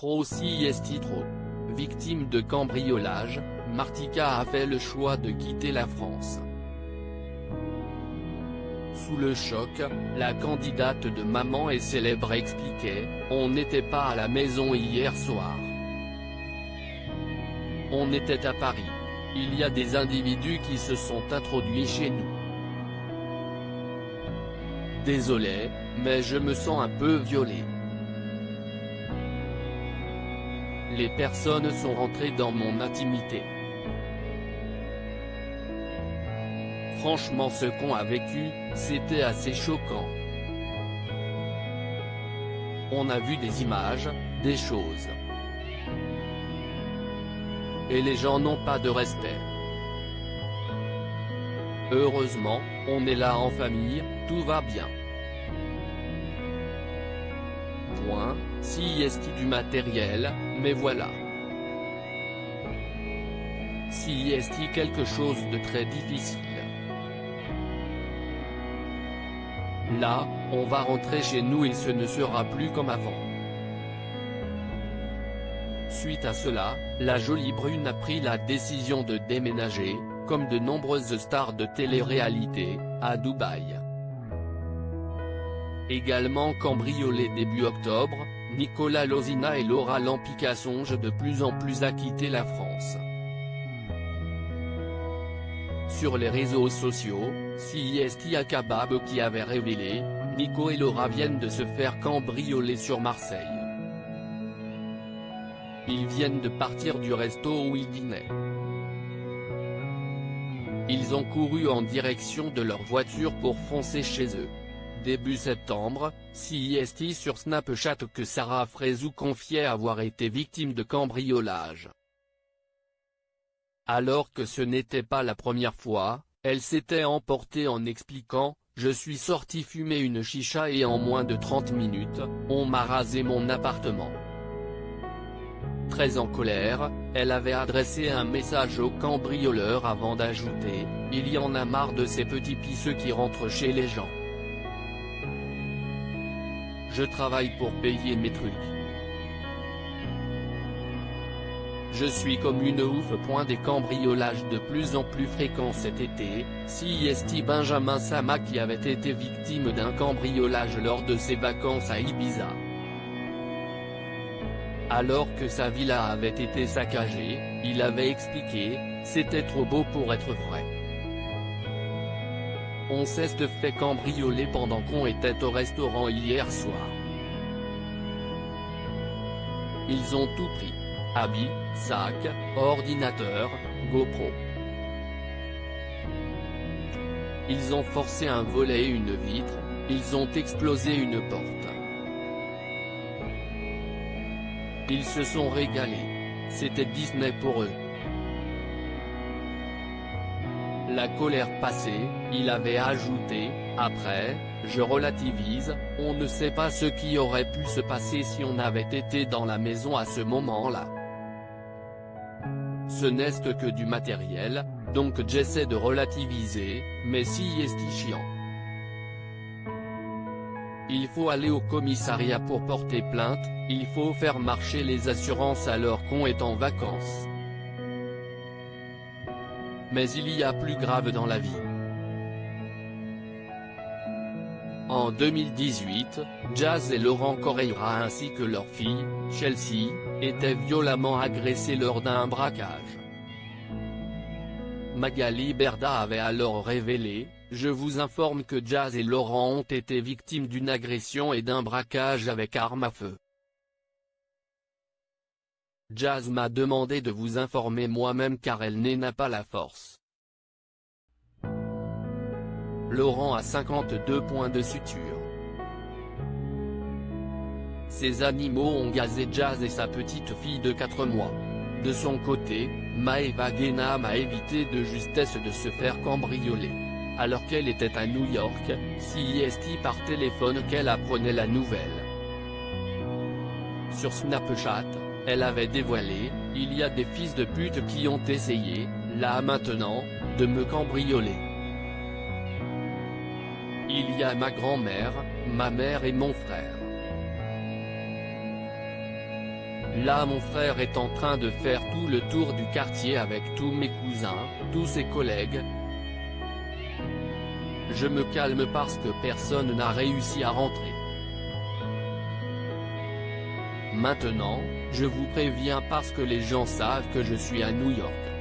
Trop CIST trop. Victime de cambriolage, Martika a fait le choix de quitter la France. Sous le choc, la candidate de Maman est célèbre expliquait « On n'était pas à la maison hier soir. On était à Paris. Il y a des individus qui se sont introduits chez nous. Désolé, mais je me sens un peu violée. Les personnes sont rentrées dans mon intimité. Franchement ce qu'on a vécu, c'était assez choquant. On a vu des images, des choses. Et les gens n'ont pas de respect. Heureusement, on est là en famille, tout va bien. Point, CIST du matériel, mais voilà. CIST quelque chose de très difficile. Là, on va rentrer chez nous et ce ne sera plus comme avant. Suite à cela, la jolie brune a pris la décision de déménager, comme de nombreuses stars de télé-réalité, à Dubaï. Également cambriolés début octobre, Nicolas Lozina et Laura Lampica songent de plus en plus à quitter la France. Sur les réseaux sociaux, CIST Akabab qui avait révélé, Nico et Laura viennent de se faire cambrioler sur Marseille. Ils viennent de partir du resto où ils dînaient. Ils ont couru en direction de leur voiture pour foncer chez eux. Début septembre, CIST sur Snapchat que Sarah Frézou confiait avoir été victime de cambriolage. Alors que ce n'était pas la première fois, elle s'était emportée en expliquant « Je suis sortie fumer une chicha et en moins de 30 minutes, on m'a rasé mon appartement ». Très en colère, elle avait adressé un message au cambrioleur avant d'ajouter « Il y en a marre de ces petits pisseux qui rentrent chez les gens. Je travaille pour payer mes trucs. Je suis comme une ouf. » Des cambriolages de plus en plus fréquents cet été, CIST Benjamin Sama qui avait été victime d'un cambriolage lors de ses vacances à Ibiza. Alors que sa villa avait été saccagée, il avait expliqué « C'était trop beau pour être vrai. On s'est fait cambrioler pendant qu'on était au restaurant hier soir. Ils ont tout pris. Habits, sacs, ordinateur, GoPro. Ils ont forcé un volet et une vitre, ils ont explosé une porte. Ils se sont régalés. C'était Disney pour eux. » La colère passée, il avait ajouté « Après, je relativise, on ne sait pas ce qui aurait pu se passer si on avait été dans la maison à ce moment-là. Ce n'est que du matériel, donc j'essaie de relativiser, mais CIST chiant. Il faut aller au commissariat pour porter plainte, il faut faire marcher les assurances alors qu'on est en vacances. Mais il y a plus grave dans la vie. » En 2018, Jazz et Laurent Correia ainsi que leur fille, Chelsea, étaient violemment agressés lors d'un braquage. Magali Berda avait alors révélé « Je vous informe que Jazz et Laurent ont été victimes d'une agression et d'un braquage avec arme à feu. Jazz m'a demandé de vous informer moi-même car elle n'a pas la force. » Laurent a 52 points de suture. Ces animaux ont gazé Jazz et sa petite fille de 4 mois. De son côté, Maeva Guénam a évité de justesse de se faire cambrioler. Alors qu'elle était à New York, CIST par téléphone qu'elle apprenait la nouvelle. Sur Snapchat, elle avait dévoilé « Il y a des fils de pute qui ont essayé, là maintenant, de me cambrioler. Il y a ma grand-mère, ma mère et mon frère. Là mon frère est en train de faire tout le tour du quartier avec tous mes cousins, tous ses collègues. Je me calme parce que personne n'a réussi à rentrer. Maintenant, je vous préviens parce que les gens savent que je suis à New York.